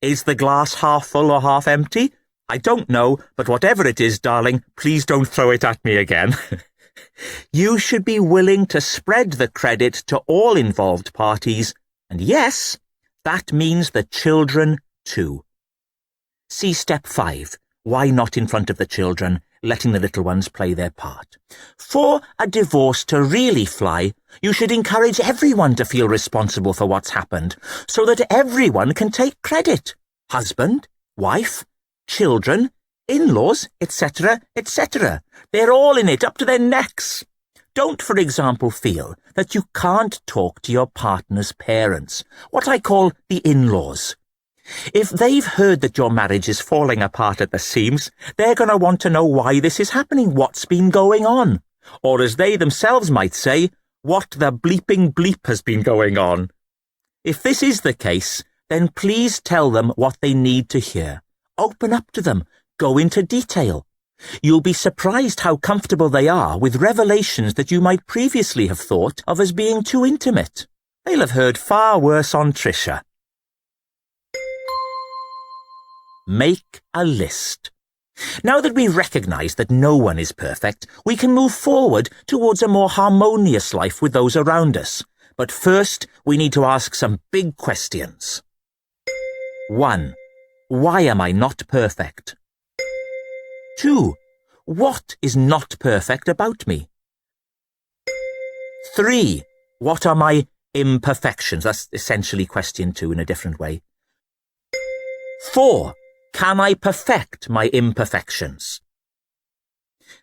Is the glass half full or half empty? I don't know, but whatever it is, darling, please don't throw it at me again. You should be willing to spread the credit to all involved parties, and yes, that means the children too. See step 5, why not in front of the children, letting the little ones play their part. For a divorce to really fly, you should encourage everyone to feel responsible for what's happened, so that everyone can take credit. Husband, wife, children, in-laws, etc., etc. They're all in it up to their necks. Don't, for example, feel that you can't talk to your partner's parents, what I call the in-laws. If they've heard that your marriage is falling apart at the seams, they're going to want to know why this is happening, what's been going on. Or as they themselves might say, what the bleeping bleep has been going on. If this is the case, then please tell them what they need to hear. Open up to them. Go into detail. You'll be surprised how comfortable they are with revelations that you might previously have thought of as being too intimate. They'll have heard far worse on Tricia. Make a list. Now that we recognise that no one is perfect, we can move forward towards a more harmonious life with those around us. But first, we need to ask some big questions. 1. Why am I not perfect? 2. What is not perfect about me? 3. What are my imperfections? That's essentially question 2 in a different way. 4. Can I perfect my imperfections?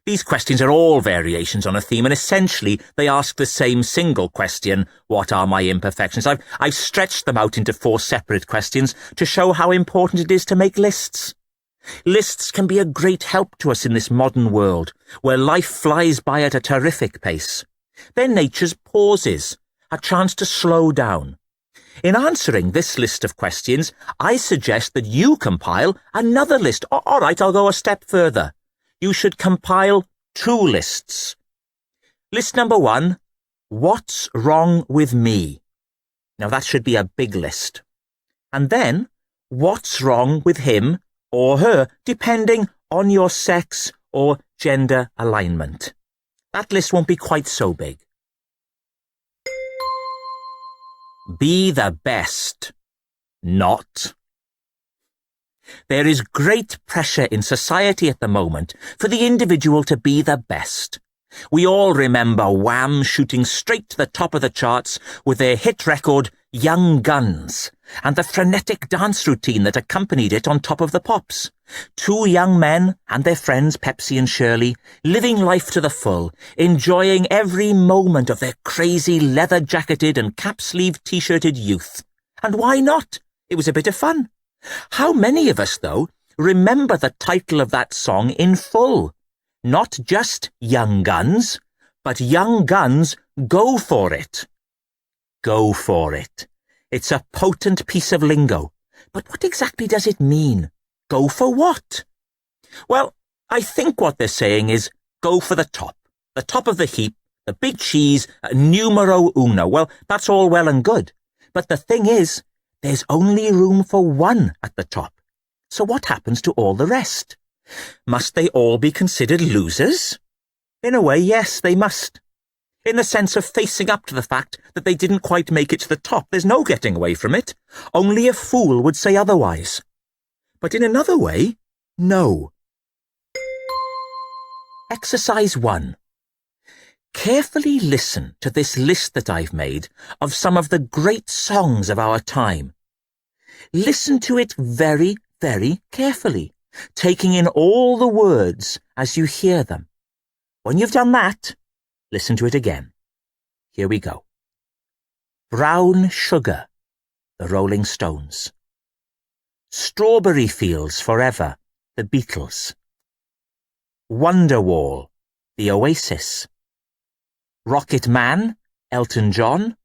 These questions are all variations on a theme, and essentially they ask the same single question, what are my imperfections? I've stretched them out into 4 separate questions to show how important it is to make lists. Lists can be a great help to us in this modern world, where life flies by at a terrific pace. They're nature's pauses, a chance to slow down. In answering this list of questions, I suggest that you compile another list. All right, I'll go a step further. You should compile 2 lists. List number 1, what's wrong with me? Now that should be a big list. And then, what's wrong with him or her, depending on your sex or gender alignment. That list won't be quite so big. Be the best. Not. There is great pressure in society at the moment for the individual to be the best. We all remember Wham shooting straight to the top of the charts with their hit record, Young Guns, and the frenetic dance routine that accompanied it on Top of the Pops. 2 young men and their friends Pepsi and Shirley, living life to the full, enjoying every moment of their crazy leather-jacketed and cap-sleeved t-shirted youth. And why not? It was a bit of fun. How many of us, though, Remember the title of that song in full. Not just Young Guns, but Young Guns, Go For It. Go for it. It's a potent piece of lingo. But what exactly does it mean? Go for what? Well, I think what they're saying is go for the top of the heap, the big cheese, numero uno. Well, that's all well and good. But the thing is, there's only room for one at the top. So what happens to all the rest? Must they all be considered losers? In a way, yes, they must. In the sense of facing up to the fact that they didn't quite make it to the top. There's no getting away from it. Only a fool would say otherwise. But in another way, no. Exercise 1. Carefully listen to this list that I've made of some of the great songs of our time. Listen to it very, very carefully, taking in all the words as you hear them. When you've done that, listen to it again. Here we go. Brown Sugar, the Rolling Stones. Strawberry Fields Forever, the Beatles. Wonderwall, the Oasis. Rocket Man, Elton John.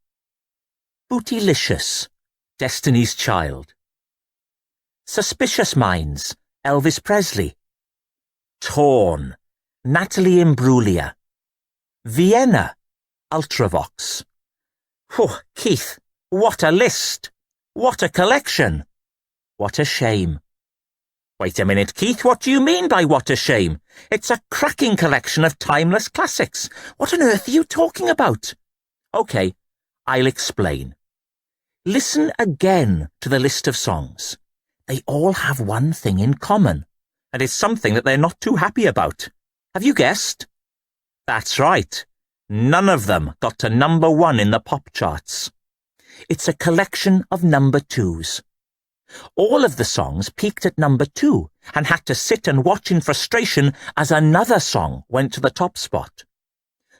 Bootylicious, Destiny's Child. Suspicious Minds, Elvis Presley. Torn, Natalie Imbruglia. Vienna, Ultravox. Oh, Keith, what a list! What a collection! What a shame. Wait a minute, Keith, what do you mean by what a shame? It's a cracking collection of timeless classics. What on earth are you talking about? OK, I'll explain. Listen again to the list of songs. They all have one thing in common, and it's something that they're not too happy about. Have you guessed? That's right. None of them got to number 1 in the pop charts. It's a collection of number 2s. All of the songs peaked at number 2 and had to sit and watch in frustration as another song went to the top spot.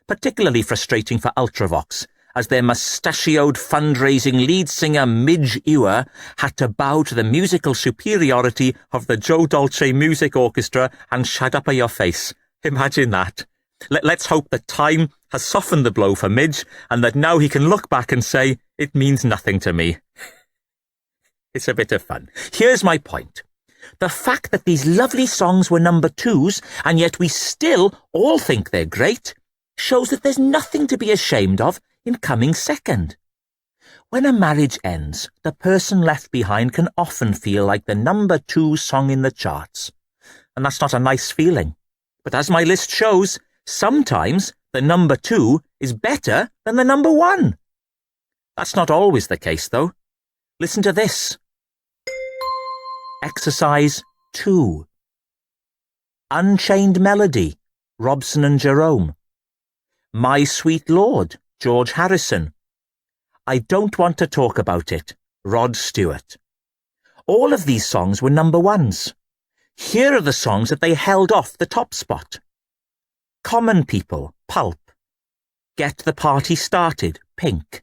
Particularly frustrating for Ultravox, as their mustachioed fundraising lead singer Midge Ure had to bow to the musical superiority of the Joe Dolce Music Orchestra and Shut Up Your Face. Imagine that. Let's hope that time has softened the blow for Midge and that now he can look back and say, it means nothing to me. It's a bit of fun. Here's my point. The fact that these lovely songs were number 2s and yet we still all think they're great shows that there's nothing to be ashamed of in coming second. When a marriage ends, the person left behind can often feel like the number 2 song in the charts. And that's not a nice feeling. But as my list shows, sometimes the number 2 is better than the number 1. That's not always the case, though. Listen to this. Exercise 2. Unchained Melody, Robson and Jerome. My Sweet Lord, George Harrison. I Don't Want to Talk About It, Rod Stewart. All of these songs were number 1s. Here are the songs that they held off the top spot. Common People, Pulp. Get the Party Started, Pink.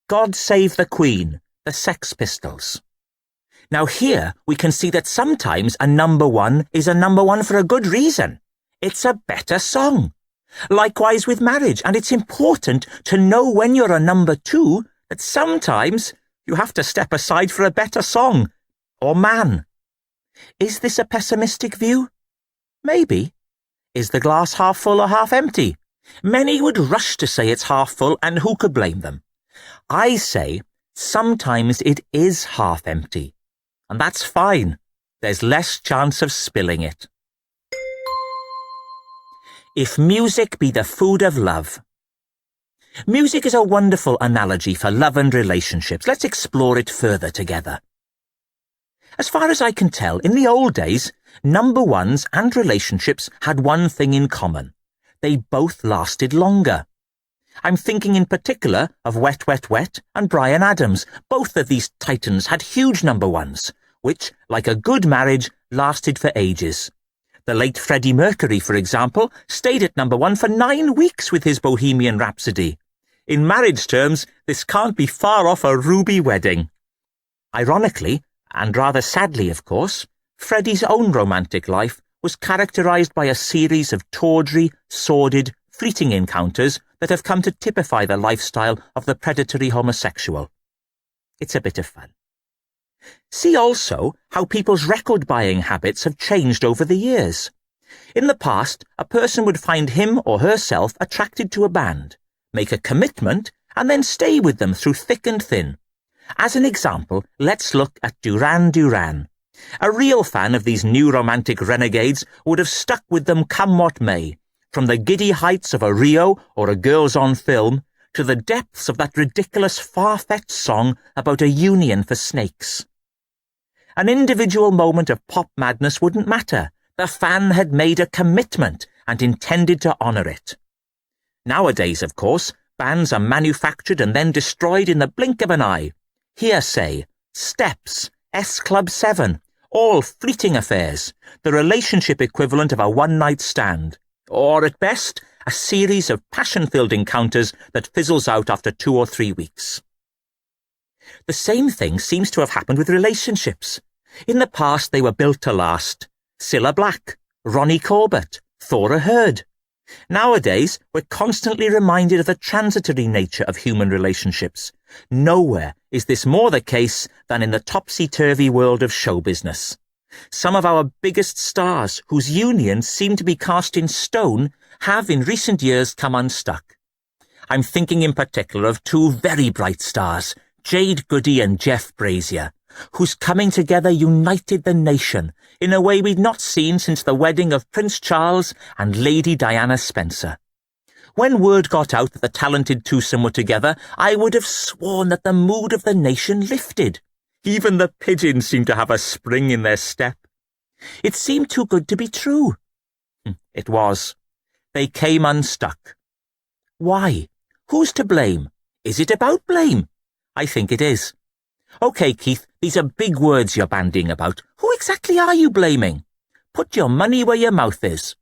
God Save the Queen, the Sex Pistols. Now here we can see that sometimes a number 1 is a number 1 for a good reason. It's a better song. Likewise with marriage, and it's important to know when you're a number 2 that sometimes you have to step aside for a better song, or man. Is this a pessimistic view? Maybe. Is the glass half full or half empty? Many would rush to say it's half full, and who could blame them? I say sometimes it is half empty, and that's fine. There's less chance of spilling it. If music be the food of love. Music is a wonderful analogy for love and relationships. Let's explore it further together. As far as I can tell, in the old days, number 1s and relationships had one thing in common. They both lasted longer. I'm thinking in particular of Wet, Wet, Wet and Bryan Adams. Both of these titans had huge number 1s, which, like a good marriage, lasted for ages. The late Freddie Mercury, for example, stayed at number 1 for 9 weeks with his Bohemian Rhapsody. In marriage terms, this can't be far off a ruby wedding. Ironically, and rather sadly of course, Freddie's own romantic life was characterised by a series of tawdry, sordid, fleeting encounters that have come to typify the lifestyle of the predatory homosexual. It's a bit of fun. See also how people's record-buying habits have changed over the years. In the past, a person would find him or herself attracted to a band, make a commitment, and then stay with them through thick and thin. As an example, let's look at Duran Duran. A real fan of these new romantic renegades would have stuck with them come what may, from the giddy heights of a Rio or a Girls on Film to the depths of that ridiculous far-fetched song about a union for snakes. An individual moment of pop madness wouldn't matter. The fan had made a commitment and intended to honour it. Nowadays, of course, bands are manufactured and then destroyed in the blink of an eye. Hearsay, Steps, S Club 7, all fleeting affairs, the relationship equivalent of a one-night stand, or at best, a series of passion-filled encounters that fizzles out after 2 or 3 weeks. The same thing seems to have happened with relationships. In the past, they were built to last. Cilla Black, Ronnie Corbett, Thora Hird. Nowadays, we're constantly reminded of the transitory nature of human relationships. Nowhere is this more the case than in the topsy-turvy world of show business. Some of our biggest stars, whose unions seem to be cast in stone, have in recent years come unstuck. I'm thinking in particular of 2 very bright stars, Jade Goody and Jeff Brazier, whose coming together united the nation in a way we'd not seen since the wedding of Prince Charles and Lady Diana Spencer. When word got out that the talented twosome were together, I would have sworn that the mood of the nation lifted. Even the pigeons seemed to have a spring in their step. It seemed too good to be true. It was. They came unstuck. Why? Who's to blame? Is it about blame? I think it is. OK, Keith, these are big words you're bandying about. Who exactly are you blaming? Put your money where your mouth is.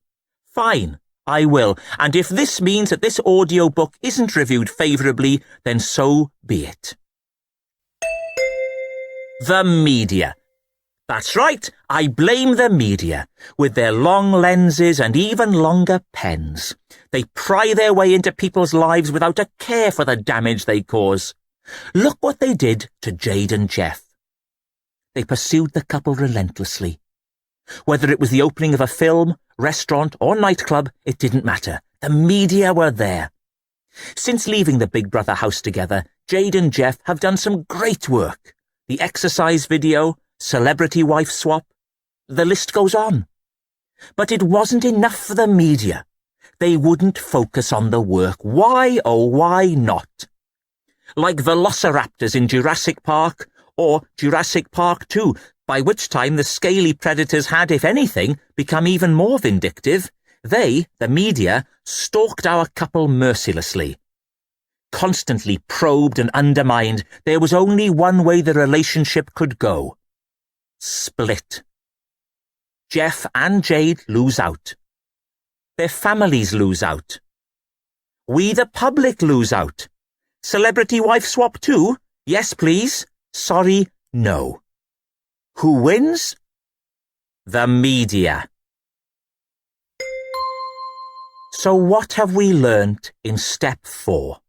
Fine, I will, and if this means that this audiobook isn't reviewed favourably, then so be it. The media. That's right, I blame the media, with their long lenses and even longer pens. They pry their way into people's lives without a care for the damage they cause. Look what they did to Jade and Geoff. They pursued the couple relentlessly. Whether it was the opening of a film, restaurant or nightclub, it didn't matter. The media were there. Since leaving the Big Brother house together, Jade and Geoff have done some great work. The exercise video, celebrity wife swap, the list goes on. But it wasn't enough for the media. They wouldn't focus on the work. Why, oh why not? Like velociraptors in Jurassic Park or Jurassic Park 2, by which time the scaly predators had, if anything, become even more vindictive, they, the media, stalked our couple mercilessly. Constantly probed and undermined, there was only one way the relationship could go. Split. Geoff and Jade lose out. Their families lose out. We, the public, lose out. Celebrity wife swap too? Yes, please. Sorry, no. Who wins? The media. So what have we learnt in step 4?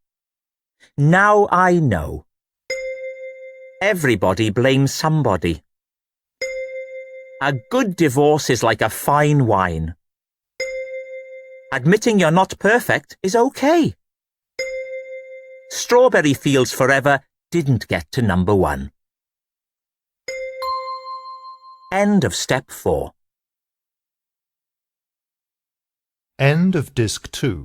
Now I know. Everybody blames somebody. A good divorce is like a fine wine. Admitting you're not perfect is okay. Strawberry Fields Forever didn't get to number 1. End of step 4. End of disc 2.